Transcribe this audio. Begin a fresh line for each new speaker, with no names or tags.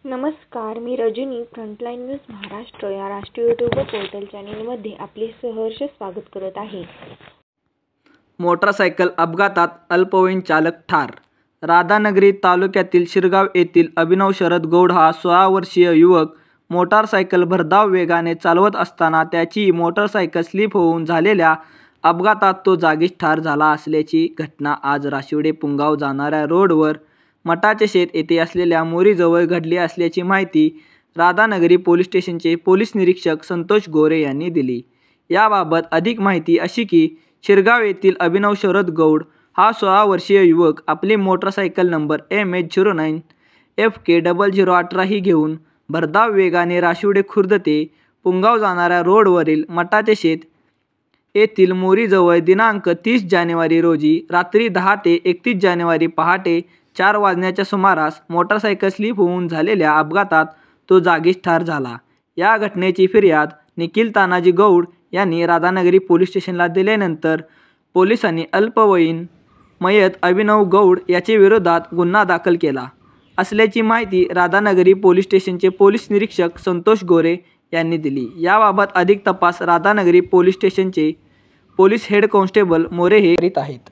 नमस्कार, मी Rajani frontline news Maharashtra या राष्ट्रीय यूट्यूब पोर्टल चॅनेलमध्ये आपले सहर्ष स्वागत करत आहे।
मोटारसायकल अपघातात अल्पवयीन चालक ठार। राधानगरी तालुक्यातील शिरगाव येथील अभिनव शरद गौड हा 16 वर्षीय युवक मोटारसायकल भरधाव वेगाने चालवत असताना त्याची मोटारसायकल स्लिप होऊन झालेल्या अपघातात तो जागीच ठार झाला असल्याची घटना आज राशिवडे पुंगाव जाणाऱ्या रोडवर मठाचे शेत येथे असलेल्या मोरीजवळ घडली असल्याची माहिती राधानगरी पोलीस स्टेशनचे पोलीस निरीक्षक संतोष गोरे यांनी दिली। याबाबत अधिक माहिती अशी की शिरगाव येथील अभिनव शरद गौड हा 16 वर्षीय युवक आपली मोटारसायकल नंबर MH09 FK0018 ही घेऊन भरधाव वेगाने राशिवडे खुर्द ते पुंगाव जाणाऱ्या रोडवरील मठाचे शेत येथील मोरीजवळ दिनांक 30 जानेवारी रोजी रात्री 10 ते 31 जानेवारी पहाटे 4 वाजण्याच्या सुमारास मोटारसायकल स्लिप होऊन झालेल्या अपघातात तो जागीच ठार झाला। या घटनेची फिर्याद निखिल तानाजी गौड यांनी राधानगरी पोलीस स्टेशनला दिल्यानंतर पोलिसांनी अल्पवयीन मयत अभिनव गौड याचे विरोधात गुन्हा दाखल केला असल्याची माहिती राधानगरी पोलीस स्टेशनचे पोलीस निरीक्षक संतोष गोरे यांनी दिली। याबाबत अधिक तपास राधानगरी पोलीस स्टेशनचे पोलीस हेड कॉन्स्टेबल मोरे हे करीत आहेत।